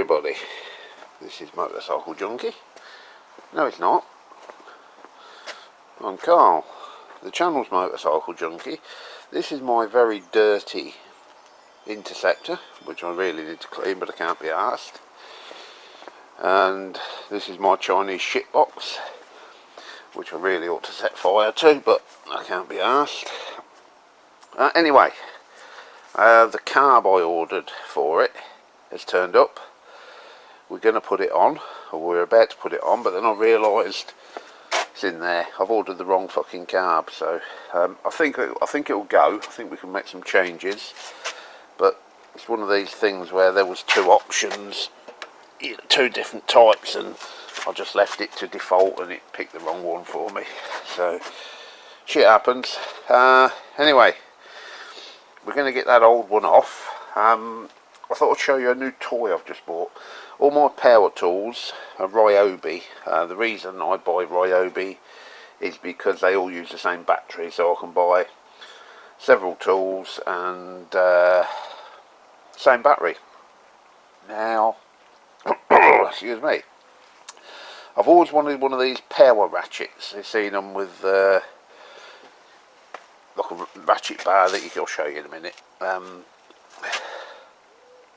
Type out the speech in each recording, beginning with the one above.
everybody, this is Motorcycle Junkie. No it's not, I'm Carl. The channel's Motorcycle Junkie. This is my very dirty Interceptor, which I really need to clean but I can't be arsed. And this is my Chinese shitbox, which I really ought to set fire to but I can't be arsed. Anyway, the carb I ordered for it has turned up. We're going to put it on, or we're about to put it on, but then I realised it's in there. I've ordered the wrong fucking carb, so I think it'll go. I think we can make some changes, but it's one of these things where there was two options, two different types, and I just left it to default and it picked the wrong one for me. So shit happens. Anyway, we're going to get that old one off. I thought I'd show you a new toy I've just bought. All my power tools are Ryobi. The reason I buy Ryobi is because they all use the same battery, so I can buy several tools and same battery. Now, excuse me, I've always wanted one of these power ratchets. You've seen them with like a ratchet bar that I'll show you in a minute.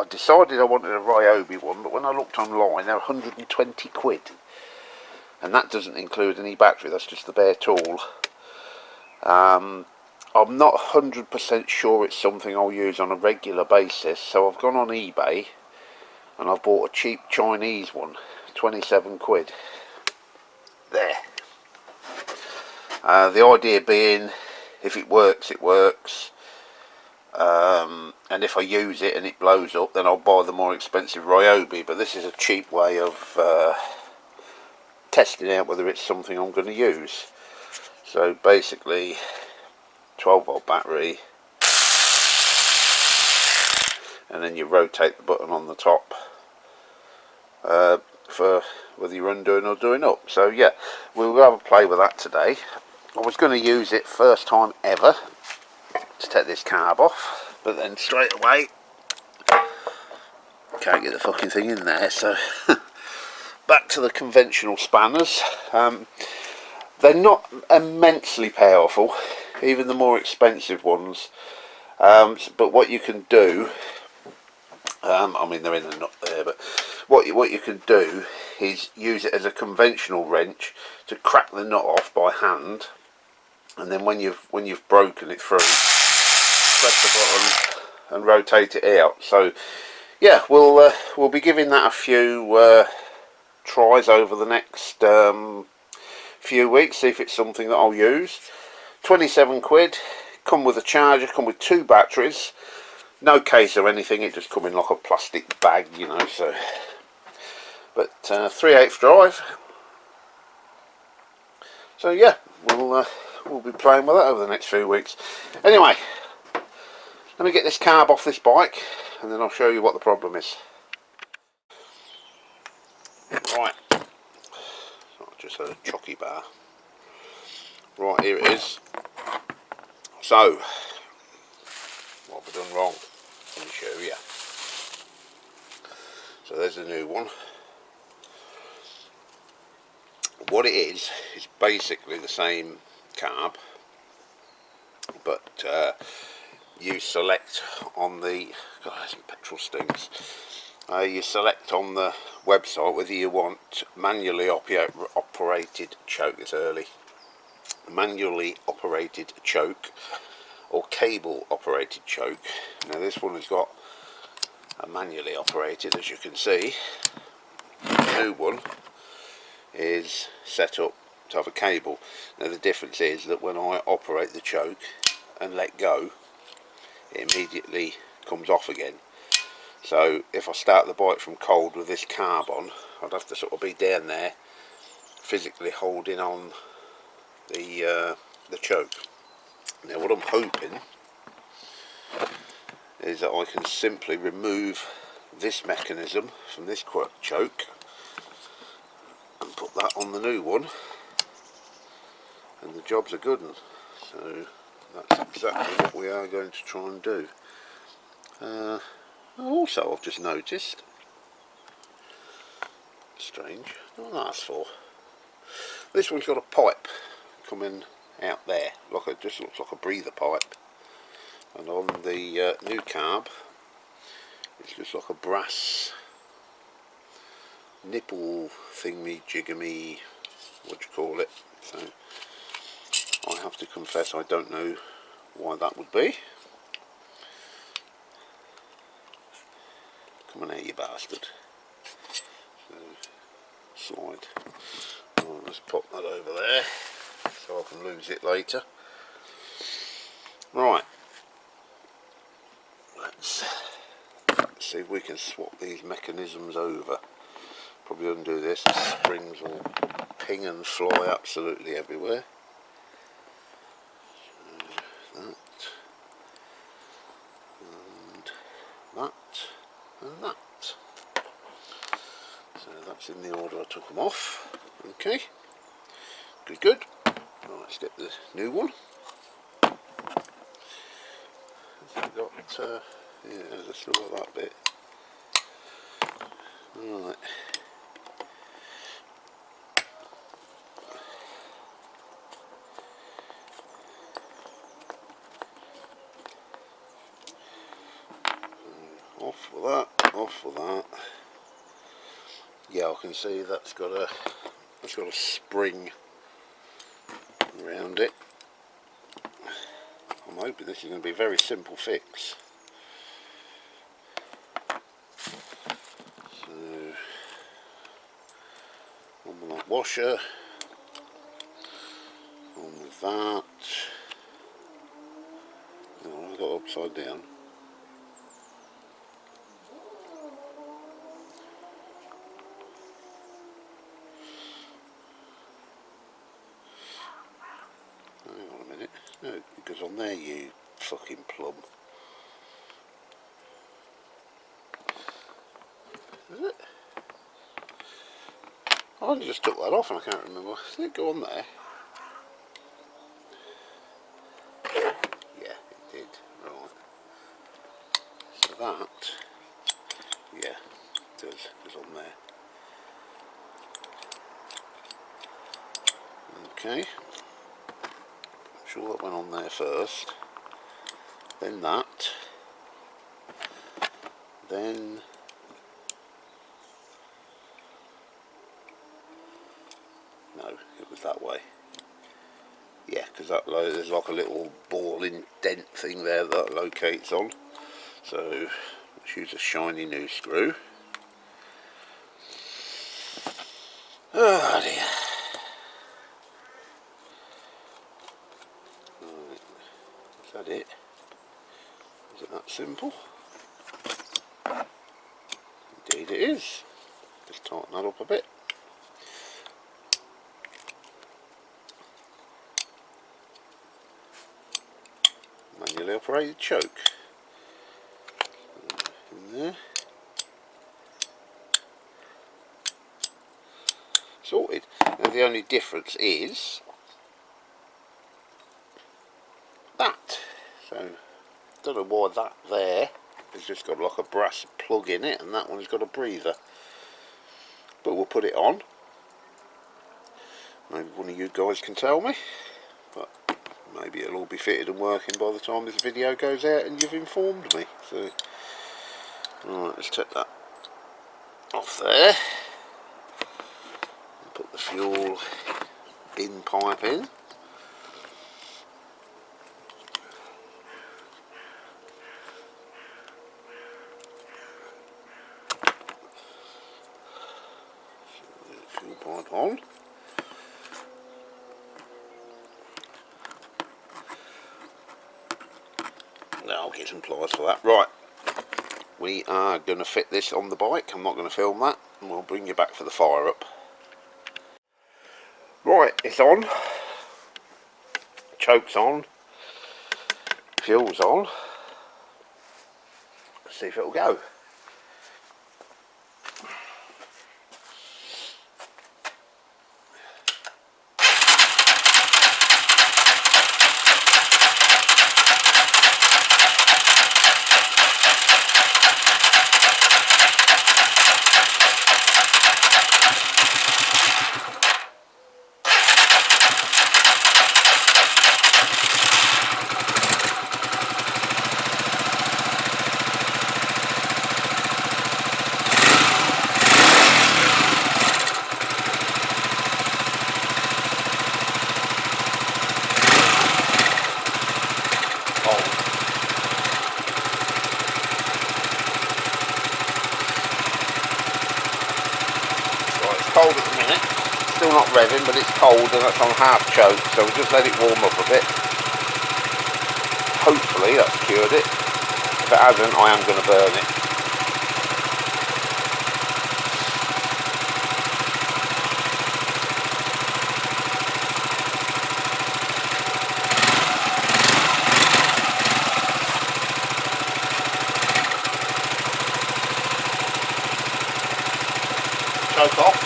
I decided I wanted a Ryobi one, but when I looked online they're 120 quid, and that doesn't include any battery, that's just the bare tool. I'm not 100% sure it's something I'll use on a regular basis, so I've gone on eBay and I've bought a cheap Chinese one, 27 quid. There. The idea being, if it works, it works. And if I use it and it blows up, then I'll buy the more expensive Ryobi, but this is a cheap way of testing out whether it's something I'm going to use. So basically 12 volt battery, and then you rotate the button on the top for whether you're undoing or doing up. So yeah, we'll have a play with that today. I was going to use it first time ever to take this carb off, but then straight away can't get the fucking thing in there, so back to the conventional spanners. They're not immensely powerful, even the more expensive ones, but what you can do, I mean they're in the nut there, but what you can do is use it as a conventional wrench to crack the nut off by hand, and then when you've broken it through, press the button and rotate it out. So yeah, we'll be giving that a few tries over the next few weeks, see if it's something that I'll use. 27 quid, come with a charger, come with two batteries, no case or anything, it just come in like a plastic bag, you know. So, but 3/8 drive. So yeah, we'll be playing with that over the next few weeks. Anyway, let me get this carb off this bike and then I'll show you what the problem is. Right, not just a chocky bar. Right, here it is. So, what have I done wrong? Let me show you. So there's a new one. What it is basically the same carb, but you select on the, God, some petrol stinks. You select on the website whether you want manually operated choke, it's early, manually operated choke or cable operated choke. Now this one has got a manually operated, as you can see. The new one is set up to have a cable. Now the difference is that when I operate the choke and let go, it immediately comes off again. So if I start the bike from cold with this carb on, I'd have to sort of be down there physically holding on the choke. Now what I'm hoping is that I can simply remove this mechanism from this choke and put that on the new one, and the job's a good one. So that's exactly what we are going to try and do. Also, I've just noticed Strange. What that's for? This one's got a pipe coming out there, like it just looks like a breather pipe. And on the new carb, it's just like a brass nipple thingy jigamy, what do you call it? So I have to confess I don't know why that would be. Come on here, you bastard. So, slide. I'll just pop that over there so I can lose it later. Right. Let's see if we can swap these mechanisms over. Probably undo this, the springs will ping and fly absolutely everywhere. So that, and that. So that's in the order I took them off. Okay, good. Right, let's get the new one. We've got, yeah, there's still got that bit. Right. Off with that, off with that. Yeah, I can see that's got a spring around it. I'm hoping this is going to be a very simple fix. So, on with that washer, on with that. Oh, I've got upside down. Hang on a minute. No, it goes on there, you fucking plum. Is it? I just took that off and I can't remember. Did it go on there? Yeah, it did. Right. So that, yeah, it does on there. Okay. I'm sure that went on there first. Then that. Then no, it was that way. Yeah, because that there's like a little ball indent thing there that locates on. So let's use a shiny new screw. Oh dear. Right. Is that it? Is it that simple? Indeed it is. Just tighten that up a bit. Manually operated choke. In there. Sorted. Now the only difference is that. So, don't know why that there has just got like a brass plug in it and that one's got a breather. But we'll put it on. Maybe one of you guys can tell me. But maybe it'll all be fitted and working by the time this video goes out and you've informed me. So, alright, let's take that off there. Put the fuel bin pipe in. Fuel pipe on. Now I'll get some pliers for that. Right, we are going to fit this on the bike. I'm not going to film that, and we'll bring you back for the fire up. Right, it's on. Choke's on. Fuel's on. Let's see if it'll go. revving, but it's cold and that's on half choke, so we'll just let it warm up a bit. Hopefully that's cured it. If it hasn't, I am going to burn it. Choke off.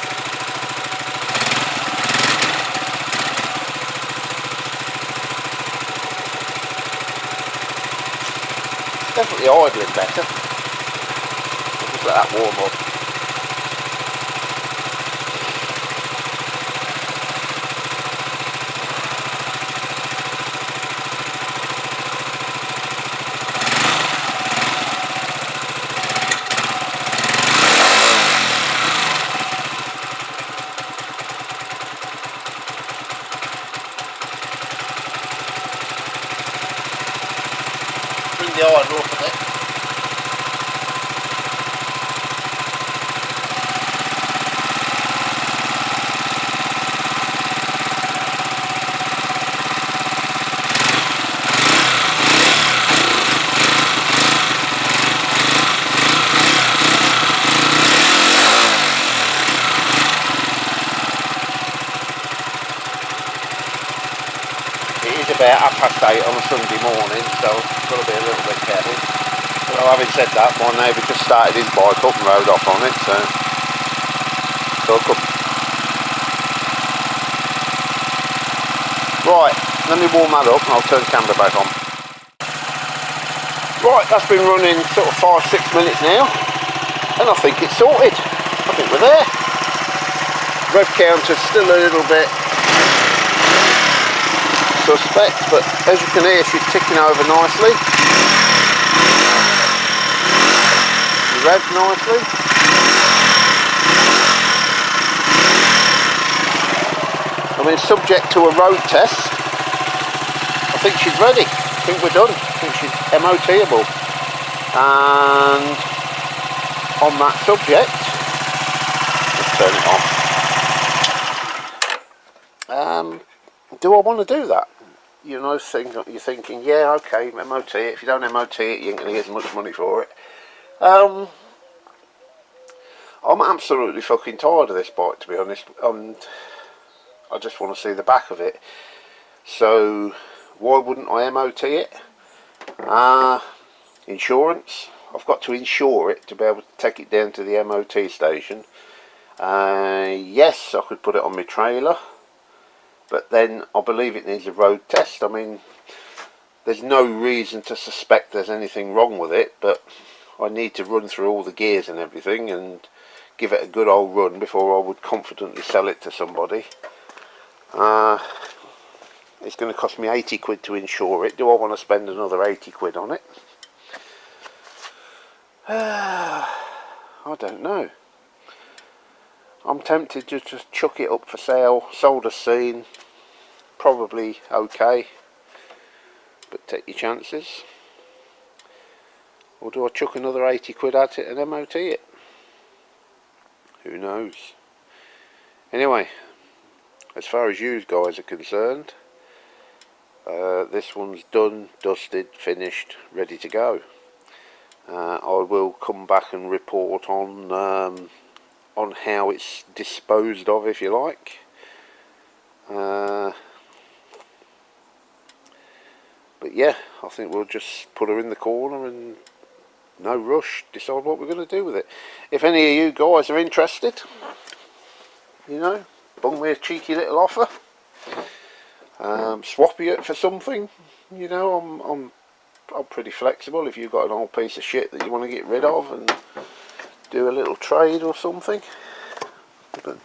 Definitely idling better. I'll just let that warm up. Bring the idler up a bit. About 8:30 on a Sunday morning, so I've got to be a little bit careful. Well, having said that, my neighbour just started his bike up and rode off on it, so I'll come. Right, let me warm that up and I'll turn the camera back on. Right, that's been running sort of 5-6 minutes now, and I think it's sorted. I think we're there. Rev counter's still a little bit suspect, but as you can hear, she's ticking over nicely. Revved nicely. I mean, subject to a road test, I think she's ready. I think we're done. I think she's MOT-able. And on that subject, let's turn it on. Do I want to do that? You know, you're thinking, yeah, okay, MOT it. If you don't MOT it, you ain't going to get as much money for it. I'm absolutely fucking tired of this bike, to be honest. I just want to see the back of it. So, why wouldn't I MOT it? Insurance. I've got to insure it to be able to take it down to the MOT station. Yes, I could put it on my trailer. But then I believe it needs a road test. I mean, there's no reason to suspect there's anything wrong with it, but I need to run through all the gears and everything and give it a good old run before I would confidently sell it to somebody. It's going to cost me 80 quid to insure it. Do I want to spend another 80 quid on it? I don't know. I'm tempted to just chuck it up for sale, sold as seen, probably okay, but take your chances. Or do I chuck another 80 quid at it and MOT it? Who knows? Anyway, as far as you guys are concerned, this one's done, dusted, finished, ready to go. I will come back and report on how it's disposed of, if you like. But yeah, I think we'll just put her in the corner and no rush, decide what we're going to do with it. If any of you guys are interested, you know, bung me a cheeky little offer, swap it for something, you know, I'm pretty flexible. If you've got an old piece of shit that you want to get rid of and do a little trade or something, but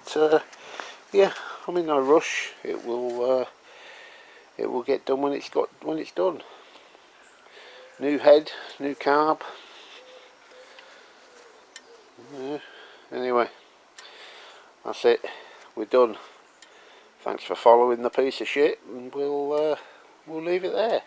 yeah, I'm in no rush. It will get done when it's done. New head, new carb. Yeah. Anyway, that's it. We're done. Thanks for following the piece of shit, and we'll leave it there.